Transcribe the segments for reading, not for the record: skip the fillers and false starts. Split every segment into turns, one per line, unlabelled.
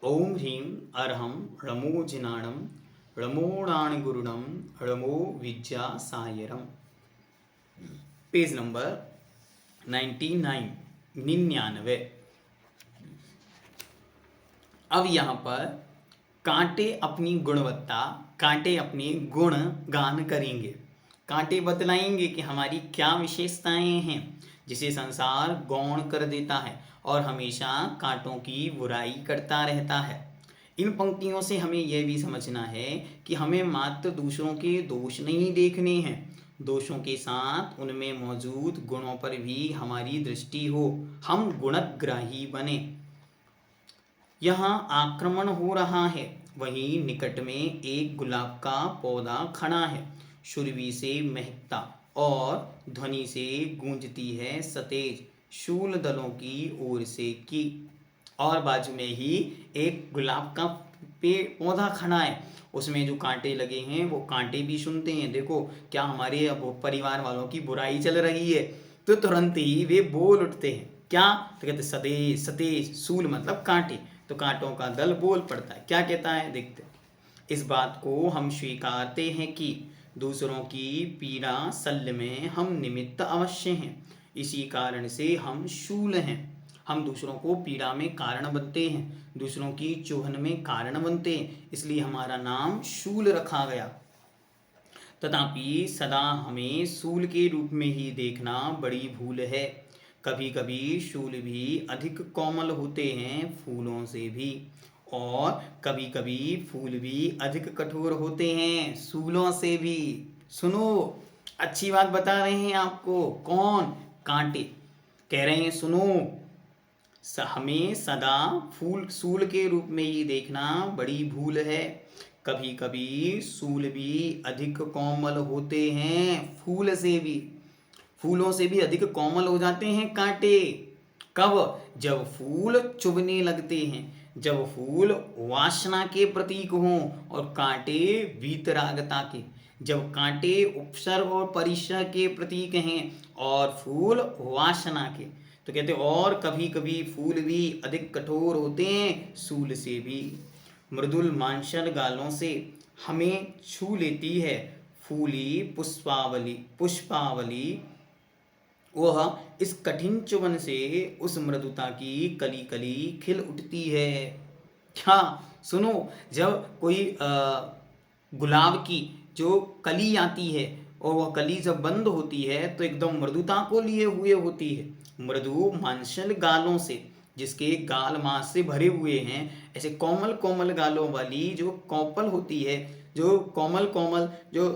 ओम ह्रीं अर्हं ळमो जिनाणं ळमोणाणगुरुणं ळमो विद्या सायरम। Page number 99। अब यहाँ पर कांटे अपनी गुणवत्ता, कांटे अपने गुण गान करेंगे। कांटे बतलाएंगे कि हमारी क्या विशेषताएं हैं जिसे संसार गौण कर देता है और हमेशा कांटों की बुराई करता रहता है। इन पंक्तियों से हमें यह भी समझना है कि हमें मात्र दूसरों के दोष नहीं देखने हैं, दोषों के साथ उनमें मौजूद गुणों पर भी हमारी दृष्टि हो, हम गुणग्राही बने। यहाँ आक्रमण हो रहा है, वहीं निकट में एक गुलाब का पौधा खड़ा है, शुरवी से महकता और ध्वनि से गूंजती है सतेज शूल दलों की ओर से की। और बाजू में ही एक गुलाब का पौधा खड़ा है, उसमें जो कांटे लगे हैं वो कांटे भी सुनते हैं। देखो क्या हमारे परिवार वालों की बुराई चल रही है तो तुरंत ही वे बोल उठते हैं। क्या तो कहते सतेज, सतेज सूल मतलब कांटे, तो कांटों का दल बोल पड़ता है। क्या कहता है देखते। इस बात को हम स्वीकारते हैं कि दूसरों की पीड़ा शल्य में हम निमित्त अवश्य हैं, इसी कारण से हम शूल हैं। हम दूसरों को पीड़ा में कारण बनते हैं, दूसरों की चुभन में कारण बनते हैं, इसलिए हमारा नाम शूल रखा गया। तथापि सदा हमें शूल के रूप में ही देखना बड़ी भूल है। कभी कभी शूल भी अधिक कोमल होते हैं फूलों से भी, और कभी कभी फूल भी अधिक कठोर होते हैं शूलों से भी। सुनो, अच्छी बात बता रहे हैं आपको। कौन? कांटे कह रहे हैं सुनो, हमें सदा फूल सूल के रूप में ही देखना बड़ी भूल है। कभी कभी सूल भी अधिक कोमल होते हैं फूल से भी, फूलों से भी अधिक कोमल हो जाते हैं कांटे। कब? जब फूल चुभने लगते हैं, जब फूल वासना के प्रतीक हों और कांटे वीतरागता के, जब कांटे उपसर्ग और परिसर के प्रतीक हैं और फूल वासना के। तो कहते और कभी कभी फूल भी अधिक कठोर होते हैं सूल से भी। मृदुल मांसल गालों से हमें छू लेती है फूली पुष्पावली, पुष्पावली वह इस कठिन चुभन से उस मृदुता की कली कली खिल उठती है। क्या? सुनो, जब कोई गुलाब की जो कली आती है और वह कली जब बंद होती है तो एकदम मृदुता को लिए हुए होती है। मृदु मांसल गालों से, जिसके गाल मांस से भरे हुए हैं, ऐसे कोमल कोमल गालों वाली जो कौपल होती है, जो कोमल कोमल जो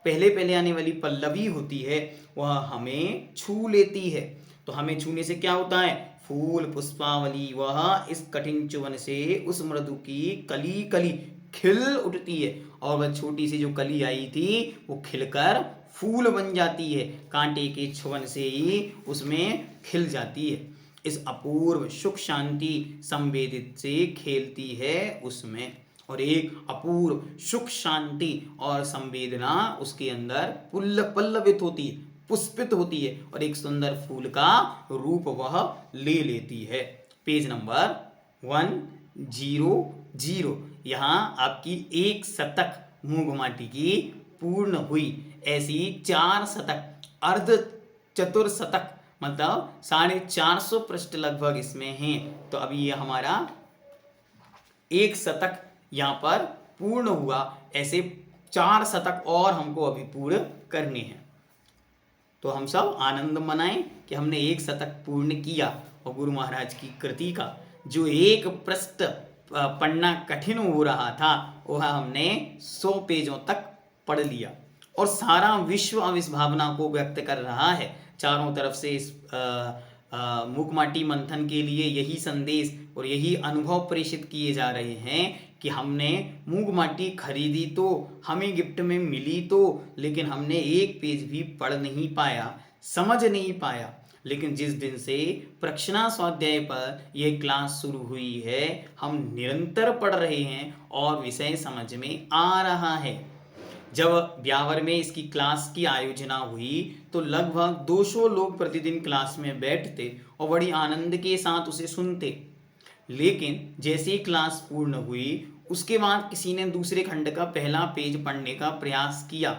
पहले पहले आने वाली पल्लवी होती है, वह हमें छू लेती है। तो हमें छूने से क्या होता है? फूल पुष्पावली वह इस कठिन चुभन से उस मृदु की कली कली खिल उठती है, और वह छोटी सी जो कली आई थी वो खिलकर फूल बन जाती है, कांटे के छुवन से ही उसमें खिल जाती है। इस अपूर्व सुख शांति संवेदित से खेलती है उसमें, और एक अपूर्व सुख शांति और संवेदना उसके अंदर पल्लवित होती है, पुष्पित होती है, और एक सुंदर फूल का रूप वह ले लेती है। Page number 100। यहाँ आपकी एक शतक मूंग माटी की पूर्ण हुई। ऐसी 4 शतक, अर्ध चतुर्शतक मतलब 450 पृष्ठ लगभग इसमें हैं। तो अभी ये हमारा एक शतक यहाँ पर पूर्ण हुआ, ऐसे 4 शतक और हमको अभी पूर्ण करने हैं। तो हम सब आनंद मनाएं कि हमने एक शतक पूर्ण किया, और गुरु महाराज की कृति का जो एक पृष्ठ पढ़ना कठिन हो रहा था वह हमने 100 पेजों तक पढ़ लिया, और सारा विश्व अब इस भावना को व्यक्त कर रहा है। चारों तरफ से इस मूक-माटी मंथन के लिए यही संदेश और यही अनुभव प्रेषित किए जा रहे हैं कि हमने मूंग माटी खरीदी तो हमें गिफ्ट में मिली तो, लेकिन हमने एक पेज भी पढ़ नहीं पाया, समझ नहीं पाया। लेकिन जिस दिन से प्रक्षणा स्वाध्याय पर यह क्लास शुरू हुई है, हम निरंतर पढ़ रहे हैं और विषय समझ में आ रहा है। जब ब्यावर में इसकी क्लास की आयोजना हुई तो लगभग 200 लोग प्रतिदिन क्लास में बैठते और बड़ी आनंद के साथ उसे सुनते। लेकिन जैसे ही क्लास पूर्ण हुई उसके बाद किसी ने दूसरे खंड का पहला पेज पढ़ने का प्रयास किया।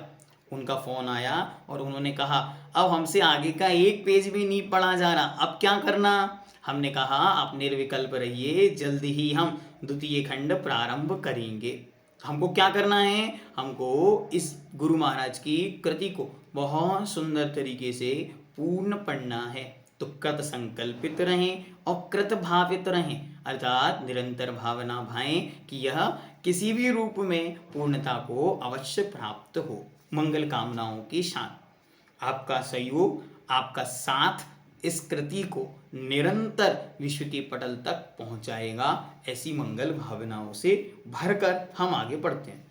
उनका फ़ोन आया और उन्होंने कहा अब हमसे आगे का एक पेज भी नहीं पढ़ा जा रहा, अब क्या करना। हमने कहा आप निर्विकल्प रहिए, जल्द ही हम द्वितीय खंड प्रारंभ करेंगे। हमको क्या करना है, हमको इस गुरु महाराज की कृति को बहुत सुंदर तरीके से पूर्ण पढ़ना है। तो कृत संकल्पित रहें और कृत भावित रहें, अर्थात निरंतर भावना भाएं कि यह किसी भी रूप में पूर्णता को अवश्य प्राप्त हो। मंगल कामनाओं के साथ आपका सहयोग, आपका साथ इस कृति को निरंतर विश्व के पटल तक पहुंचाएगा। ऐसी मंगल भावनाओं से भरकर हम आगे बढ़ते हैं।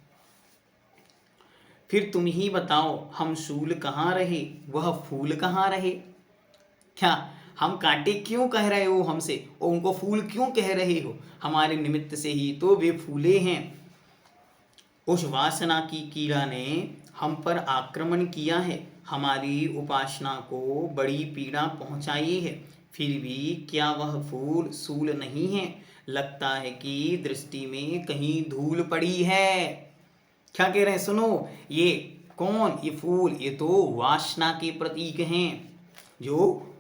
फिर तुम ही बताओ हम शूल कहाँ रहे, वह फूल कहाँ रहे। क्या हम कांटे क्यों कह रहे हो हमसे और उनको फूल क्यों कह रहे हो, हमारे निमित्त से ही तो वे फूले हैं। उस वासना की कीड़ा ने हम पर आक्रमण किया है, हमारी उपासना को बड़ी पीड़ा पहुंचाई है, फिर भी क्या वह फूल सूल नहीं है। लगता है कि दृष्टि में कहीं धूल पड़ी है। क्या कह रहे हैं, सुनो, ये कौन, ये फूल, ये तो वासना के प्रतीक हैं जो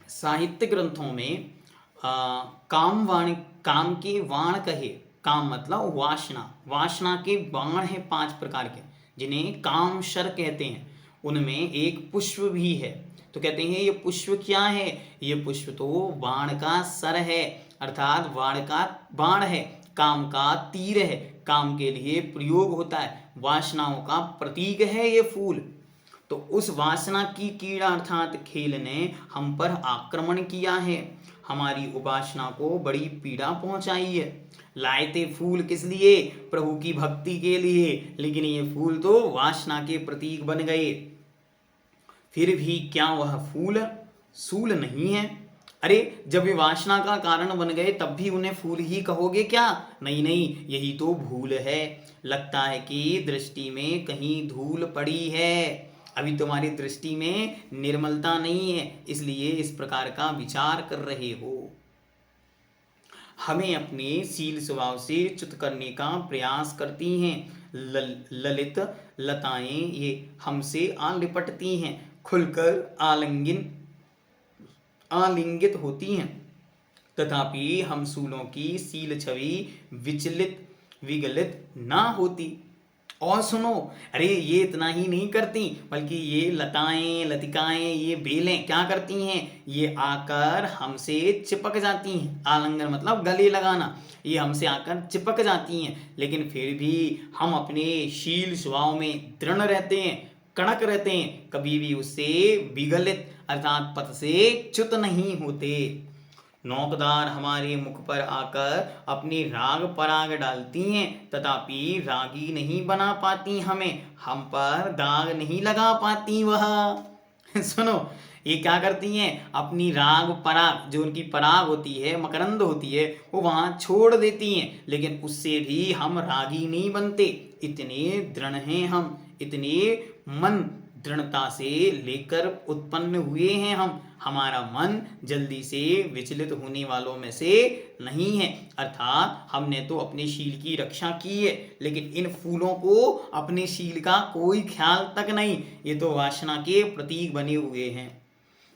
साहित्य ग्रंथों में काम के वाण कहे। काम मतलब वासना, वासना के बाण हैं 5 प्रकार के जिन्हें काम शर कहते हैं। उनमें एक पुष्प भी है। तो कहते हैं ये पुष्प क्या है, ये पुष्प तो बाण का सर है, अर्थात बाण का बाण है, काम का तीर है, काम के लिए प्रयोग होता है, वासनाओं का प्रतीक है ये फूल। तो उस वासना की कीड़ा अर्थात खेल ने हम पर आक्रमण किया है, हमारी उपासना को बड़ी पीड़ा पहुंचाई है। लाए थे फूल किस लिए, प्रभु की भक्ति के लिए, लेकिन ये फूल तो वासना के प्रतीक बन गए। फिर भी क्या वह फूल सूल नहीं है। अरे जब वे वासना का कारण बन गए तब भी उन्हें फूल ही कहोगे क्या, नहीं नहीं, यही तो भूल है। लगता है कि दृष्टि में कहीं धूल पड़ी है, अभी तुम्हारी दृष्टि में निर्मलता नहीं है, इसलिए इस प्रकार का विचार कर रहे हो। हमें अपने शील स्वभाव से च्युत करने का प्रयास करती हैं। ललित लताएं ये हमसे आलिपटती हैं, खुलकर आलिंगित होती हैं, तथापि हम सूलों की शील छवि विगलित ना होती। और सुनो, अरे ये इतना ही नहीं करती, बल्कि ये लताएं लतिकाएं ये बेलें क्या करती हैं, ये आकर हमसे चिपक जाती हैं। आलिंगन मतलब गले लगाना, ये हमसे आकर चिपक जाती हैं, लेकिन फिर भी हम अपने शील स्वभाव में दृढ़ रहते हैं, कड़क रहते हैं, कभी भी उससे विगलित अर्थात पथ से च्युत नहीं होते। नौकदार हमारे मुख पर आकर अपनी राग पराग डालती हैं, तथापि रागी नहीं बना पाती हमें, हम पर दाग नहीं लगा पाती वह। सुनो, ये क्या करती हैं, अपनी राग पराग, जो उनकी पराग होती है, मकरंद होती है, वो वहाँ छोड़ देती हैं, लेकिन उससे भी हम रागी नहीं बनते। इतने दृढ़ हैं हम, इतने मन दृढ़ता से लेकर उत्पन्न हुए हैं हम, हमारा मन जल्दी से विचलित होने वालों में से नहीं है। अर्थात हमने तो अपने शील की रक्षा की है, लेकिन इन फूलों को अपने शील का कोई ख्याल तक नहीं, ये तो वासना के प्रतीक बने हुए हैं।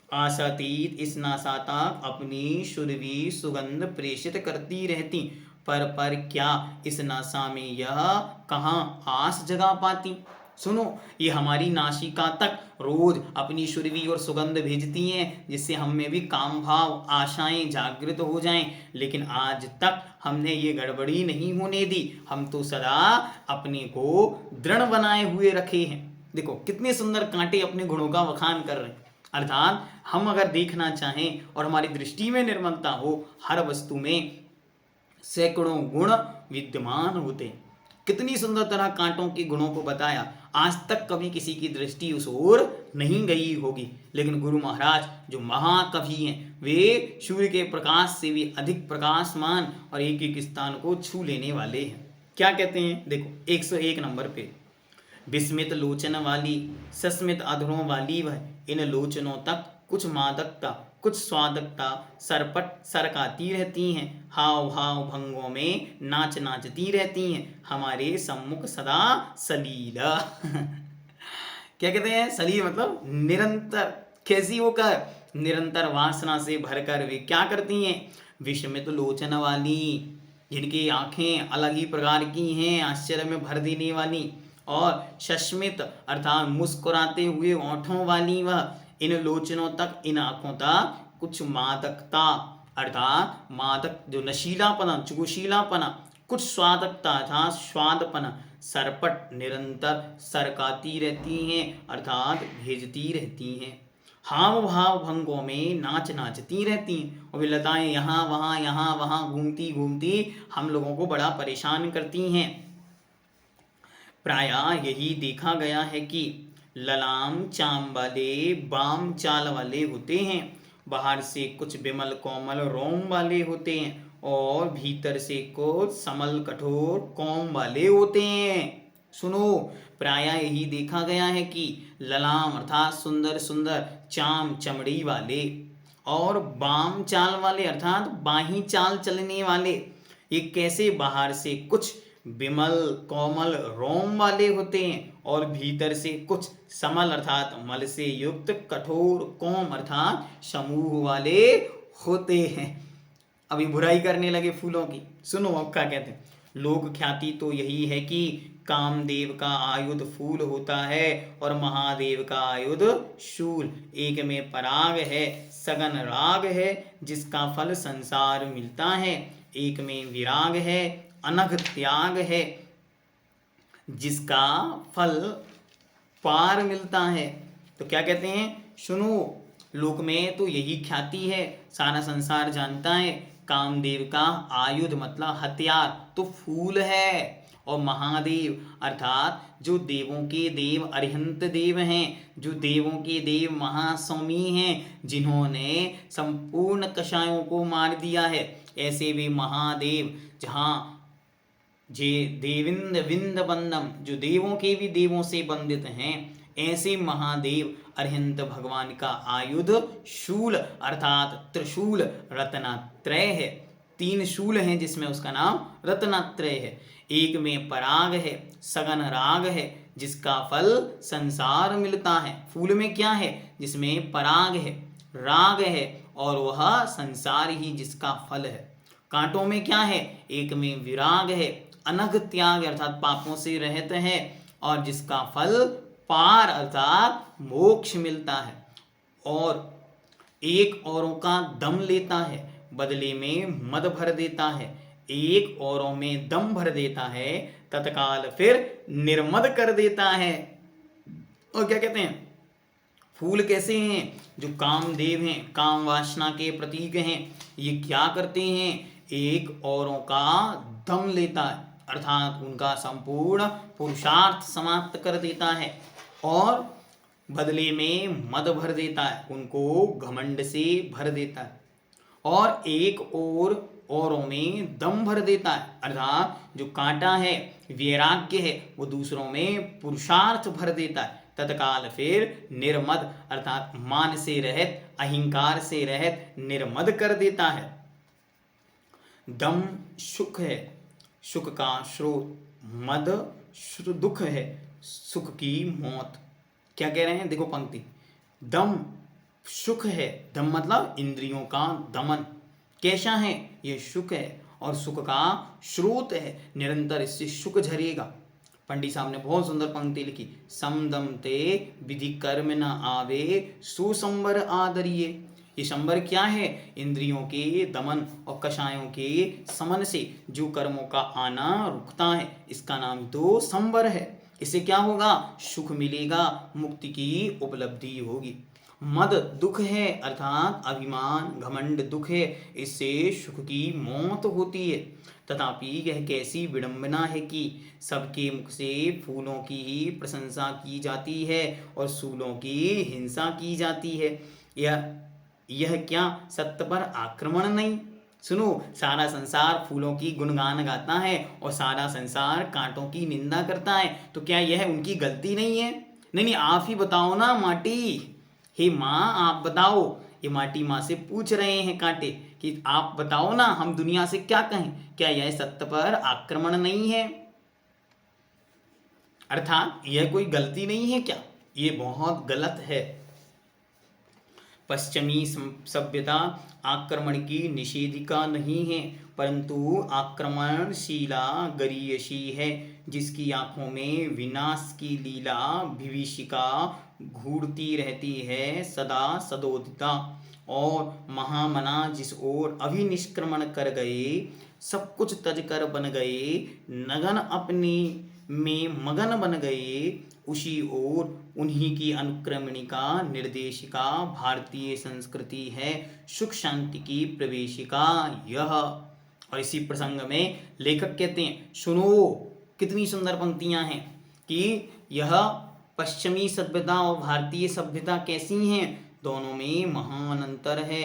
आशातीत इस नासा तक अपनी सुरभि सुगंध प्रेषित करती रहती, पर क्या इस नासा में यह कहाँ आस जगा पाती। सुनो, ये हमारी नासिका तक रोज अपनी सुरभि और सुगंध भेजती हैं, जिससे हम में भी काम भाव आशाएं जागृत हो जाएं, लेकिन आज तक हमने ये गड़बड़ी नहीं होने दी। हम तो सदा अपने को दृढ़ बनाए हुए रखे हैं। देखो कितने सुंदर कांटे अपने गुणों का वखान कर रहे हैं। अर्थात हम अगर देखना चाहें और हमारी दृष्टि में निर्मलता हो, हर वस्तु में सैकड़ों गुण विद्यमान होते हैं। कितनी सुंदर तरह कांटों के गुणों को बताया, आज तक कभी किसी की दृष्टि उस ओर नहीं गई होगी, लेकिन गुरु महाराज जो महाकवि हैं, वे सूर्य के प्रकाश से भी अधिक प्रकाशमान और एक एक स्थान को छू लेने वाले हैं। क्या कहते हैं, देखो 101 नंबर पे, विस्मित लोचन वाली सस्मित अधरों वाली वह, इन लोचनों तक कुछ मादकता कुछ स्वादकता, सरपट सरकाती रहती हैं, हाव भाव भंगों में नाच नाचती रहती हैं, हमारे सम्मुख सदा सलीला। क्या कहते हैं? सलील मतलब निरंतर। कैसी होकर? निरंतर वासना से भरकर वे क्या करती हैं? विषमित लोचन वाली, जिनकी आंखें अलग ही प्रकार की हैं, आश्चर्य में भर देने वाली, और सस्मित अर्थात मुस्कुराते हुए ओठों वाली वह, इन लोचनों तक, इन आंखों तक कुछ मादकता अर्थात मादक जो नशीलापना, जोशीलापना, कुछ स्वादकता अर्थात स्वादपना, सरपट निरंतर सरकाती रहती हैं अर्थात भेजती रहती हैं, हाव भाव भंगों में नाच नाचती रहती हैं, और वे लताएं यहाँ वहाँ घूमती घूमती हम लोगों को बड़ा परेशान करती हैं। प्रायः यही देखा गया है कि ललाम चाम वाले बाम चाल वाले होते हैं, बाहर से कुछ विमल कोमल रोम वाले होते हैं और भीतर से कुछ समल कठोर कोम वाले होते हैं। सुनो, प्रायः यही देखा गया है कि ललाम अर्थात सुंदर सुंदर, चाम चमड़ी वाले, और बाम चाल वाले अर्थात बाही चाल चलने वाले, ये कैसे? बाहर से कुछ विमल कोमल रोम वाले होते हैं और भीतर से कुछ समल अर्थात मल से युक्त कठोर कोम अर्थात समूह वाले होते हैं। अभी बुराई करने लगे फूलों की। सुनो अब क्या कहते हैं। लोक ख्याति तो यही है कि कामदेव का आयुध फूल होता है और महादेव का आयुध शूल। एक में पराग है, सघन राग है, जिसका फल संसार मिलता है। एक में विराग है, अनघ त्याग है, जिसका फल पार मिलता है। तो क्या कहते हैं? सुनो, लोक में तो यही ख्याति है, सारा संसार जानता है, कामदेव का आयुध मतलब हथियार तो फूल है, और महादेव अर्थात जो देवों के देव अरिहंत देव हैं, जो देवों के देव महास्वामी हैं, जिन्होंने संपूर्ण कषायों को मार दिया है, ऐसे वे महादेव जहाँ जे देविंद विंद बंदम, जो देवों के भी देवों से बंदित हैं, ऐसे महादेव अरिहंत भगवान का आयुध शूल अर्थात त्रिशूल रत्नात्रय है। 3 शूल हैं जिसमें उसका नाम रत्नात्रय है। एक में पराग है, सघन राग है, जिसका फल संसार मिलता है। फूल में क्या है? जिसमें पराग है, राग है, और वह संसार ही जिसका फल है। कांटों में क्या है? एक में विराग है, अनघ त्याग अर्थात पापों से रहित है, और जिसका फल पार अर्थात मोक्ष मिलता है। और एक औरों का दम लेता है, बदले में मद भर देता है। एक औरों में दम भर देता है, तत्काल फिर निर्मद कर देता है। और क्या कहते हैं? फूल कैसे हैं? जो कामदेव हैं, काम वासना के प्रतीक हैं, ये क्या करते हैं? एक औरों का दम लेता है अर्थात उनका संपूर्ण पुरुषार्थ समाप्त कर देता है, और बदले में मद भर देता है, उनको घमंड से भर देता है। और एक और औरों में दम भर देता है अर्थात जो कांटा है, वैराग्य है, वो दूसरों में पुरुषार्थ भर देता है। तत्काल फिर निर्मद अर्थात मान से रहित, अहंकार से रहित निर्मद कर देता है। दम सुख है, सुख का स्रोत, मद दुख है, सुख की मौत। क्या कह रहे हैं? देखो पंक्ति, दम सुख है, दम मतलब इंद्रियों का दमन। कैसा है? ये सुख है, और सुख का स्रोत है, निरंतर इससे सुख झरेगा। पंडित साहब ने बहुत सुंदर पंक्ति लिखी, समदम ते विधि कर्म न आवे, सुसंबर आदरिये। ये संबर क्या है? इंद्रियों के दमन और कषायों के समन से जो कर्मों का आना रुकता है, इसका नाम तो संबर है। इससे क्या होगा? सुख मिलेगा, मुक्ति की उपलब्धि होगी। मद दुख है अर्थात अभिमान घमंड दुख है, इससे सुख की मौत होती है। तथापि यह कैसी विडंबना है कि सबके मुख से फूलों की ही प्रशंसा की जाती है और सूलों की हिंसा की जाती है। यह क्या सत्य पर आक्रमण नहीं? सुनो, सारा संसार फूलों की गुणगान गाता है और सारा संसार कांटों की निंदा करता है, तो क्या यह उनकी गलती नहीं है? नहीं, आप ही बताओ ना माटी, हे माँ आप बताओ, ये माटी माँ से पूछ रहे हैं कांटे कि आप बताओ ना, हम दुनिया से क्या कहें, क्या यह सत्य पर आक्रमण नहीं है? अर्थात यह कोई गलती नहीं है क्या? ये बहुत गलत है। पश्चिमी सभ्यता आक्रमण की निषेधिका नहीं है, परंतु आक्रमणशीला गरीयसी है, जिसकी आंखों में विनाश की लीला विभीषिका घूरती रहती है सदा सदोदिता। और महामना जिस ओर अभिनिष्क्रमण कर गए, सब कुछ तज कर बन गए, नगन अपनी में मगन बन गए, उसी ओर उन्हीं की अनुक्रमणिका निर्देशिका भारतीय संस्कृति है, सुख शांति की प्रवेशिका यह। और इसी प्रसंग में लेखक कहते हैं, सुनो कितनी सुंदर पंक्तियां हैं कि यह पश्चिमी सभ्यता और भारतीय सभ्यता कैसी हैं, दोनों में महान अंतर है।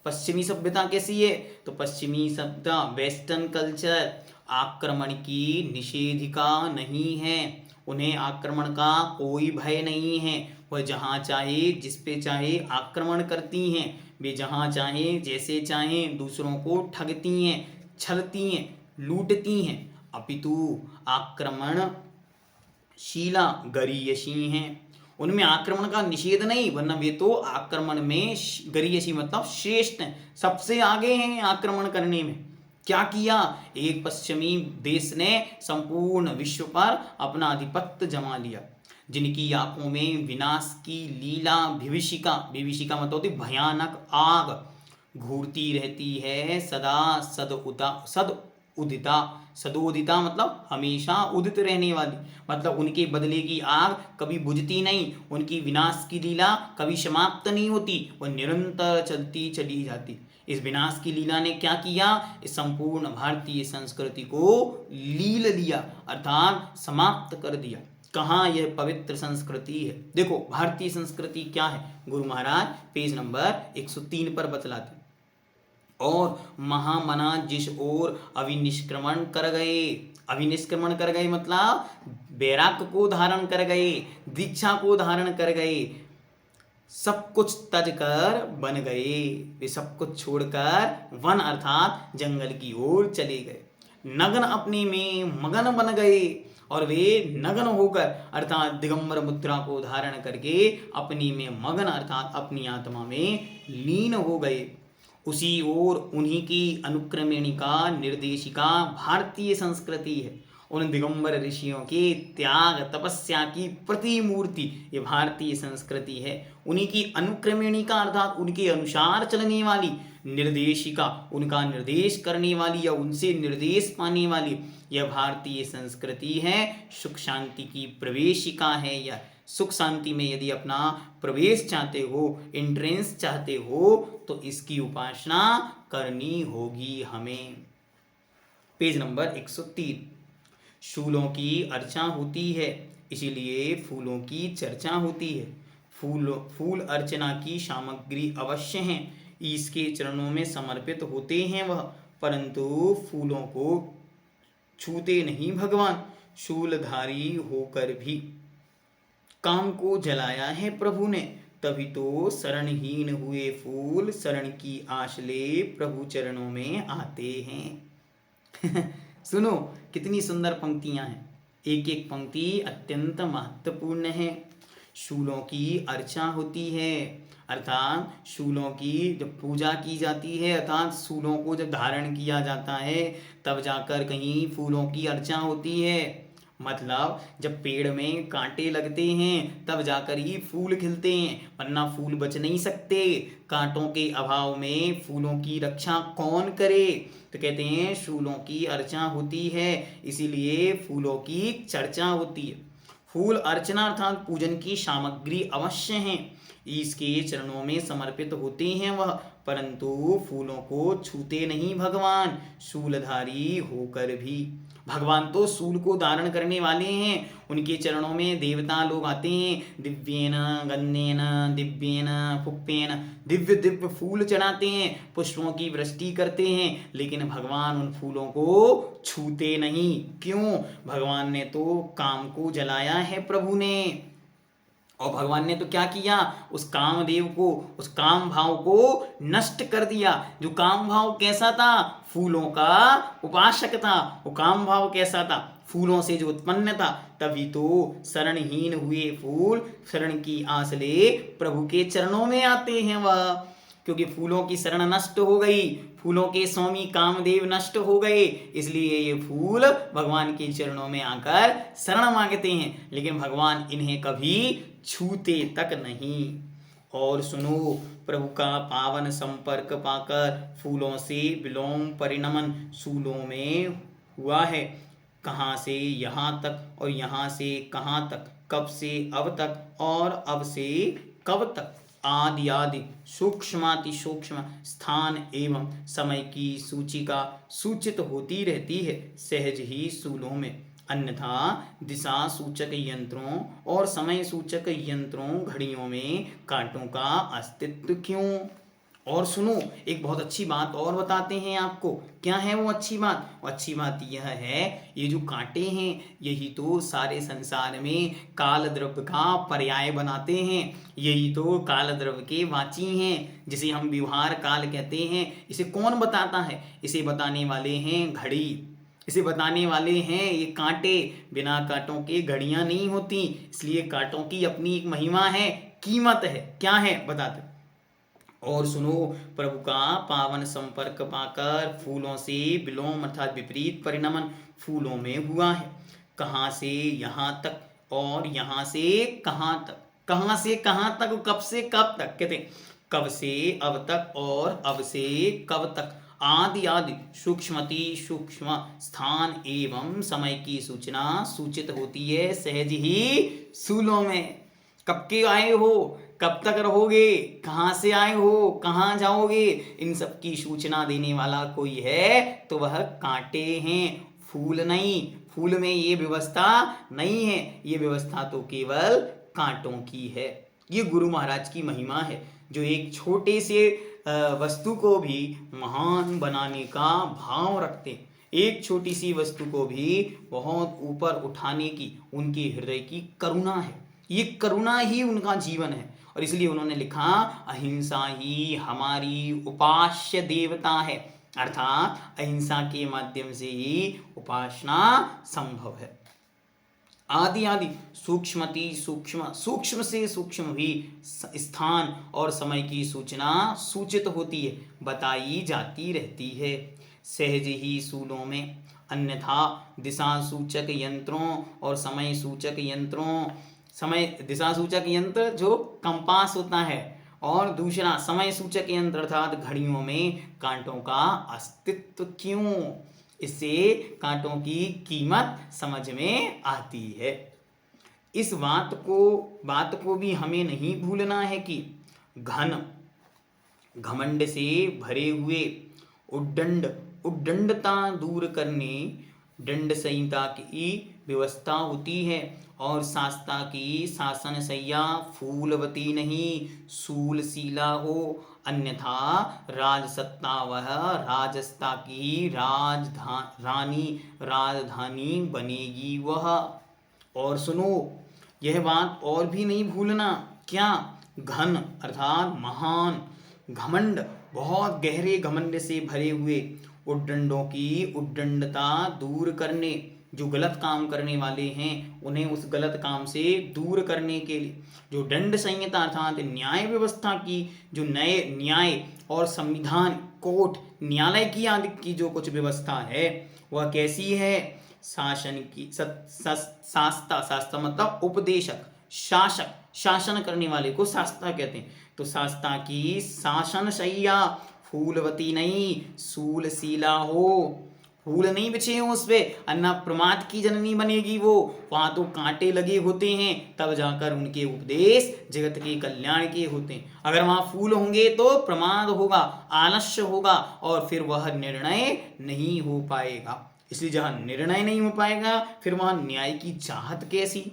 पश्चिमी सभ्यता कैसी है? तो पश्चिमी सभ्यता वेस्टर्न कल्चर आक्रमण की निषेधिका नहीं है, उन्हें आक्रमण का कोई भय नहीं है, वह जहाँ चाहे जिस पे चाहे आक्रमण करती हैं, वे जहाँ चाहे जैसे चाहें दूसरों को ठगती हैं, छलती हैं, लूटती हैं, अपितु आक्रमणशीला गरीयसी हैं। उनमें आक्रमण का निषेध नहीं, वरना वे तो आक्रमण में गरीयसी मतलब श्रेष्ठ हैं, सबसे आगे हैं आक्रमण करने में। क्या किया? एक पश्चिमी देश ने संपूर्ण विश्व पर अपना आधिपत्य जमा लिया, जिनकी आंखों में विनाश की लीला विभीषिका, विभीषिका मतलब होती भयानक आग, घूरती रहती है सदा सदउदिता। सदोदिता मतलब हमेशा उदित रहने वाली, मतलब उनके बदले की आग कभी बुझती नहीं, उनकी विनाश की लीला कभी समाप्त नहीं होती, वह निरंतर चलती चली जाती। इस विनाश की लीला ने क्या किया? इस संपूर्ण भारतीय संस्कृति को लील लिया, अर्थात समाप्त कर दिया। कहाँ यह पवित्र संस्कृति है? देखो भारतीय संस्कृति क्या है, गुरु महाराज पेज नंबर 103 पर बतलाते। और महामना जिस ओर अभिनिष्क्रमण कर गए, अभिनिष्क्रमण कर गए मतलब वैराग्य को धारण कर गए, दीक्षा को धारण कर गए, सब कुछ तज कर बन गए, वे सब कुछ छोड़कर वन अर्थात जंगल की ओर चले गए, नग्न अपने में मगन बन गए, और वे नग्न होकर अर्थात दिगंबर मुद्रा को धारण करके अपनी में मगन अर्थात अपनी आत्मा में लीन हो गए। उसी ओर उन्हीं की अनुक्रमणिका निर्देशिका भारतीय संस्कृति है। उन दिगंबर ऋषियों के त्याग तपस्या की प्रतिमूर्ति ये भारतीय संस्कृति है। उन्हीं की अनुक्रमणिका अर्थात उनके अनुसार चलने वाली, निर्देशिका उनका निर्देश करने वाली या उनसे निर्देश पाने वाली यह भारतीय संस्कृति है। सुख शांति की प्रवेशिका है यह। सुख शांति में यदि अपना प्रवेश चाहते हो, एंट्रेंस चाहते हो, तो इसकी उपासना करनी होगी हमें। Page number 103। शूलों की अर्चा होती है, इसीलिए फूलों की चर्चा होती है। फूल अर्चना की सामग्री अवश्य हैं, इसके चरणों में समर्पित होते हैं वह, परंतु फूलों को छूते नहीं भगवान। शूलधारी होकर भी काम को जलाया है प्रभु ने, तभी तो शरणहीन हुए फूल शरण की आश ले प्रभु चरणों में आते हैं। सुनो कितनी सुंदर पंक्तियां हैं, एक एक पंक्ति अत्यंत महत्वपूर्ण है। शूलों की अर्चा होती है, अर्थात शूलों की जब पूजा की जाती है, अर्थात शूलों को जब धारण किया जाता है तब जाकर कहीं फूलों की अर्चा होती है। मतलब जब पेड़ में कांटे लगते हैं तब जाकर ही फूल खिलते हैं, वरना फूल बच नहीं सकते। कांटों के अभाव में फूलों की रक्षा कौन करे? तो कहते हैं फूलों की अर्चा होती है, इसीलिए फूलों की चर्चा होती है। फूल अर्चना अर्थात पूजन की सामग्री अवश्य हैं, इसके चरणों में समर्पित होते हैं वह, परंतु फूलों को छूते नहीं भगवान शूलधारी होकर भी। भगवान तो शूल को धारण करने वाले हैं, उनके चरणों में देवता लोग आते हैं, दिव्येन गंधेन दिव्येन पुष्पेन दिव्य दिव्य फूल चढ़ाते हैं, पुष्पों की वृष्टि करते हैं, लेकिन भगवान उन फूलों को छूते नहीं। क्यों? भगवान ने तो काम को जलाया है प्रभु ने, और भगवान ने तो क्या किया, उस कामदेव को, उस काम भाव को नष्ट कर दिया। जो काम भाव कैसा था, फूलों का उपासक था। वो काम भाव कैसा था, फूलों से जो उत्पन्न था। तभी तो शरणहीन हुए फूल शरण की आस ले प्रभु के चरणों में आते हैं वह, क्योंकि फूलों की शरण नष्ट हो गई, फूलों के स्वामी कामदेव नष्ट हो गए, इसलिए ये फूल भगवान के चरणों में आकर शरण मांगते हैं, लेकिन भगवान इन्हें कभी छूते तक नहीं। और सुनो, प्रभु का पावन संपर्क पाकर फूलों से विलोम परिणमन सूलों में हुआ है। कहाँ से यहाँ तक और यहाँ से कहाँ तक, कब से अब तक और अब से कब तक, आदि आदि सूक्ष्माति सूक्ष्म स्थान एवं समय की सूचिका सूचित होती रहती है सहज ही सूलों में। अन्यथा दिशा सूचक यंत्रों और समय सूचक यंत्रों घड़ियों में कांटों का अस्तित्व क्यों। और सुनो, एक बहुत अच्छी बात और बताते हैं आपको। क्या है वो अच्छी बात? वो अच्छी बात यह है, ये जो कांटे हैं यही तो सारे संसार में काल द्रव्य का पर्याय बनाते हैं। यही तो काल द्रव्य के वाची हैं, जिसे हम व्यवहार काल कहते हैं। इसे कौन बताता है? इसे बताने वाले हैं घड़ी, इसे बताने वाले हैं ये कांटे। बिना कांटों के घड़ियां नहीं होती, इसलिए कांटों की अपनी एक महिमा है, कीमत है। क्या है बताते। और सुनो, प्रभु का पावन संपर्क पाकर फूलों से विलोम अर्थात विपरीत परिणमन फूलों में हुआ है। कहाँ से यहाँ तक और यहाँ से कहाँ तक, कहाँ से कहाँ तक, कब से कब तक, कहते कब से अब तक और अब से कब तक, आदि आदि सूक्ष्मति सूक्ष्म स्थान एवं समय की सूचना सूचित होती है सहज ही सूलों में। कब के आए हो, कब तक रहोगे, कहाँ से आए हो, कहाँ जाओगे, इन सब की सूचना देने वाला कोई है तो वह कांटे हैं, फूल नहीं। फूल में ये व्यवस्था नहीं है, ये व्यवस्था तो केवल कांटों की है। ये गुरु महाराज की महिमा है, जो एक छोटे से वस्तु को भी महान बनाने का भाव रखते, एक छोटी सी वस्तु को भी बहुत ऊपर उठाने की उनके हृदय की करुणा है। ये करुणा ही उनका जीवन है, और इसलिए उन्होंने लिखा अहिंसा ही हमारी उपास्य देवता है, अर्थात अहिंसा के माध्यम से ही उपासना संभव है। आदि आदि सूक्ष्मति सूक्ष्म, सूक्ष्म से सूक्ष्म भी स्थान और समय की सूचना सूचित होती है, बताई जाती रहती है सहज ही सूलों में। अन्यथा दिशा सूचक यंत्रों और समय सूचक यंत्रों, समय दिशा सूचक यंत्र जो कंपास होता है, और दूसरा समय सूचक यंत्र अर्थात घड़ियों में कांटों का अस्तित्व क्यों। इससे कांटों की कीमत समझ में आती है। इस बात को भी हमें नहीं भूलना है कि घन घमंड से भरे हुए उद्दंडता दूर करने दंड संहिता की व्यवस्था होती है, और शास्ता की शासन सैया फूलवती नहीं सूलशीला हो, अन्यथा राजसत्ता वह राजसत्ता की राजधानी बनेगी वह। और सुनो, यह बात और भी नहीं भूलना, क्या, घन अर्थात महान, घमंड बहुत गहरे घमंड से भरे हुए, उद्दंडों की उद्दंडता दूर करने, जो गलत काम करने वाले हैं उन्हें उस गलत काम से दूर करने के लिए जो दंड संहिता अर्थात न्याय व्यवस्था की, जो नए न्याय और संविधान कोर्ट न्यायालय की आदि की जो कुछ व्यवस्था है वह कैसी है। शासन की शास्ता मतलब उपदेशक, शासक, शासन करने वाले को शास्ता कहते हैं। तो शास्ता की शासन शैया फूलवती नहीं सूलशीला हो, फूल नहीं बिछे हो उस पे, अन्ना प्रमाद की जननी बनेगी वो। वहां तो कांटे लगे होते हैं, तब जाकर उनके उपदेश जगत के कल्याण के होते हैं। अगर वहां फूल होंगे तो प्रमाद होगा, आलस्य होगा, और फिर वह निर्णय नहीं हो पाएगा। इसलिए जहां निर्णय नहीं हो पाएगा फिर वहां न्याय की चाहत कैसी,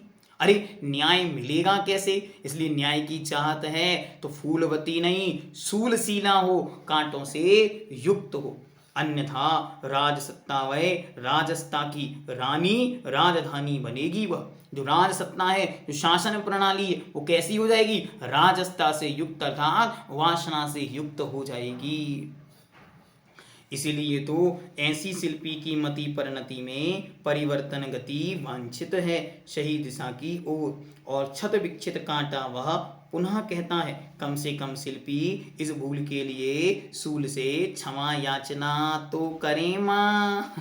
अरे न्याय मिलेगा कैसे। इसलिए न्याय की चाहत है तो फूलवती नहीं सूलशीला हो, कांटों से युक्त हो। अन्यथा राजसत्ता वह राजसत्ता की रानी राजधानी बनेगी। वह जो राजसत्ता है, जो शासन प्रणाली है, वो कैसी हो जाएगी? राजसत्ता से युक्त अर्थात वासना से युक्त हो जाएगी। इसीलिए तो ऐसी शिल्पी की मति परिणति में परिवर्तन गति वांछित है सही दिशा की ओर, और क्षत विक्षित कांटा वह पुनः कहता है कम से कम शिल्पी इस भूल के लिए सूल से क्षमा याचना तो करें माँ।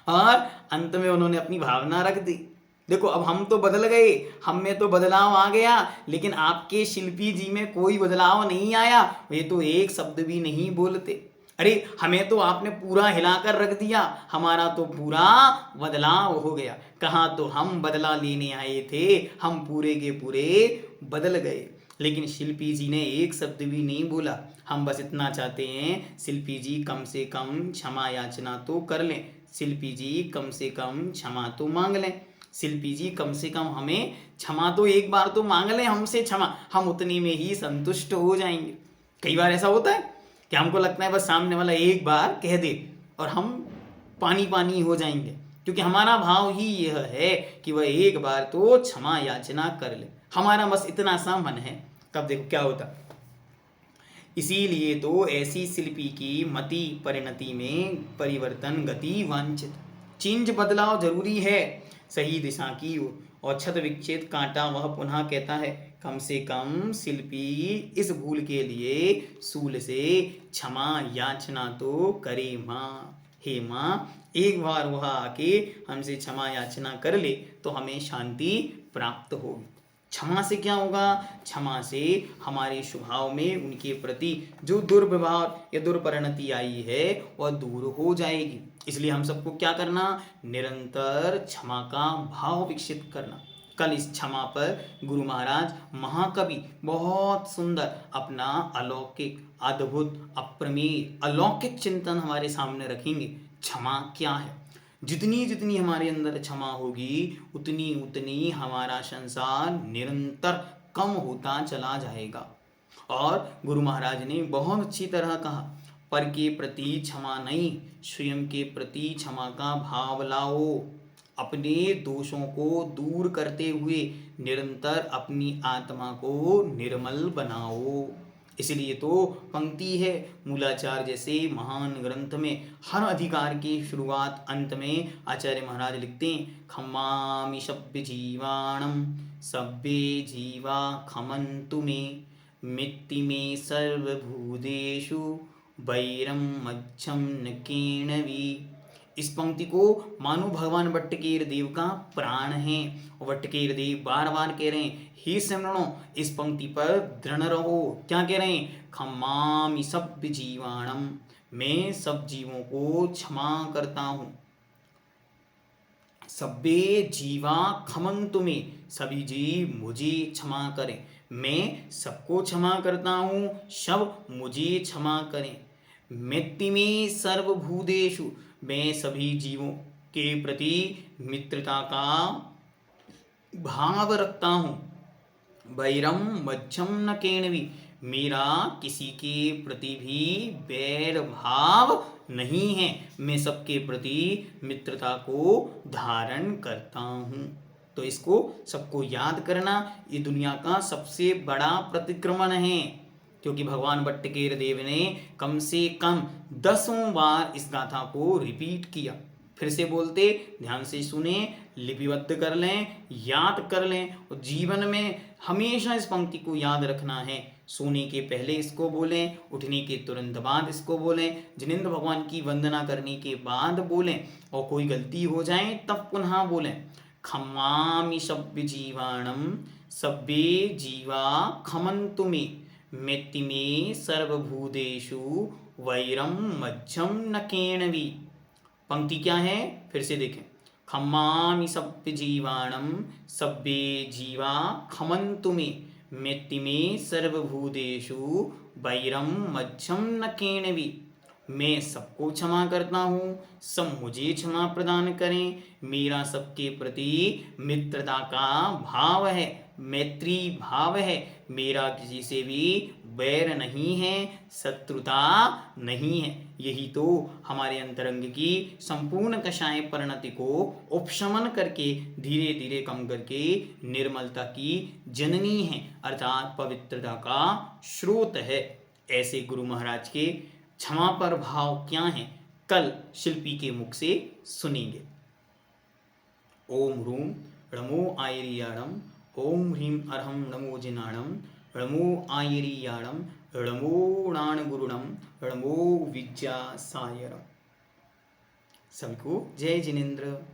और अंत में उन्होंने अपनी भावना रख दी। देखो अब हम तो बदल गए, हम में तो बदलाव आ गया, लेकिन आपके शिल्पी जी में कोई बदलाव नहीं आया। वे तो एक शब्द भी नहीं बोलते। अरे हमें तो आपने पूरा हिलाकर रख दिया, हमारा तो पूरा बदलाव हो गया। कहाँ तो हम बदला लेने आए थे, हम पूरे के पूरे बदल गए। लेकिन शिल्पी जी ने एक शब्द भी नहीं बोला। हम बस इतना चाहते हैं शिल्पी जी कम से कम क्षमा याचना तो कर लें, शिल्पी जी कम से कम क्षमा तो मांग लें, शिल्पी जी कम से कम हमें क्षमा तो एक बार तो मांग लें हमसे क्षमा, हम उतनी में ही संतुष्ट हो जाएंगे। कई बार ऐसा होता है कि हमको लगता है बस सामने वाला एक बार कह दे और हम पानी पानी हो जाएंगे, क्योंकि हमारा भाव ही यह है कि वह एक बार तो क्षमा याचना कर ले, हमारा बस इतना सा मन है। तब देखो क्या होता। इसीलिए तो ऐसी शिल्पी की मति परिणति में परिवर्तन गति वांछित, चेंज बदलाव जरूरी है सही दिशा की ओर, और क्षत विक्षेद कांटा वह पुनः कहता है कम से कम शिल्पी इस भूल के लिए सूल से क्षमा याचना तो करे माँ। हे माँ, एक बार वह आके हमसे क्षमा याचना कर ले तो हमें शांति प्राप्त होगी। क्षमा से क्या होगा? क्षमा से हमारे स्वभाव में उनके प्रति जो दुर्व्यवहार या दुर्परिणति आई है वह दूर हो जाएगी। इसलिए हम सबको क्या करना? निरंतर क्षमा का भाव विकसित करना। कल इस क्षमा पर गुरु महाराज महाकवि बहुत सुंदर अपना अलौकिक, अद्भुत, अप्रमेय, अलौकिक चिंतन हमारे सामने रखेंगे। क्षमा क्या है? जितनी जितनी हमारे अंदर क्षमा होगी उतनी उतनी हमारा संसार निरंतर कम होता चला जाएगा। और गुरु महाराज ने बहुत अच्छी तरह कहा, पर के प्रति क्षमा नहीं, स्वयं के प्रति क्षमा का भाव लाओ। अपने दोषों को दूर करते हुए निरंतर अपनी आत्मा को निर्मल बनाओ। इसलिए तो पंक्ति है मूलाचार जैसे महान ग्रंथ में हर अधिकार की शुरुआत अंत में आचार्य महाराज लिखते हैं, खम्मामि सभ्य जीवाणम सभ्ये जीवा खमन्तु मे मित्ति मे सर्वभूतेषु वैरम मच्छम न केणवी। इस पंक्ति को मानो भगवान वट्टकेर देव का प्राण है। वट्टकेर देव बार बार कह रहे हैं, हे सिमरणों इस पंक्ति पर दृढ़ रहो। क्या कह रहे हैं? खम्मामि सभ्य जीवाणम, मैं सब जीवों को क्षमा करता हूँ। सभ्ये जीवा खमन्तु मे, सभी जीव मुझे क्षमा करें। मैं सबको क्षमा करता हूँ, सब मुझे क्षमा करें। मित्ति मे सर्वभूतेषु, मैं सभी जीवों के प्रति मित्रता का भाव रखता हूँ। वैरम मध्यम न केणवी, मेरा किसी के प्रति भी बैर भाव नहीं है, मैं सबके प्रति मित्रता को धारण करता हूँ। तो इसको सबको याद करना, ये दुनिया का सबसे बड़ा प्रतिक्रमण है, क्योंकि भगवान वट्टकेर देव ने कम से कम 10 बार इस गाथा को रिपीट किया। फिर से बोलते, ध्यान से सुने, लिपिबद्ध कर लें, याद कर लें, और जीवन में हमेशा इस पंक्ति को याद रखना है। सोने के पहले इसको बोलें, उठने के तुरंत बाद इसको बोलें, जिनेंद्र भगवान की वंदना करने के बाद बोलें, और कोई गलती हो जाए तब पुनः बोलें। खम्मामि सभ्य जीवाणम सभ्ये जीवा खमन्तु मे मित्ति मे सर्वभूतेषु वैरम मध्यम न केणवी। पंक्ति क्या है? फिर से देखें, खम्मामि सभ्य जीवाणम सभ्ये जीवा खमन्तु मे मित्ति मे सर्वभूतेषु वैरम मध्यम न केणवी। मैं सबको क्षमा करता हूँ, सब मुझे क्षमा प्रदान करें, मेरा सबके प्रति मित्रता का भाव है, मैत्री भाव है, मेरा किसी से भी बैर नहीं है, शत्रुता नहीं है। यही तो हमारे अंतरंग की संपूर्ण कषाय परिणति को उपशमन करके धीरे धीरे कम करके निर्मलता की जननी है, अर्थात पवित्रता का स्रोत है। ऐसे गुरु महाराज के क्षमा पर भाव क्या है, कल शिल्पी के मुख से सुनेंगे। ओम ह्रूम णमो आयरियाणम, ओम ह्रीम अरहम नमो जिनाणम, णमो आयरियाणम, णमो नाणगुरुणम, णमो विद्यासायरम। सबको जय जिनेन्द्र।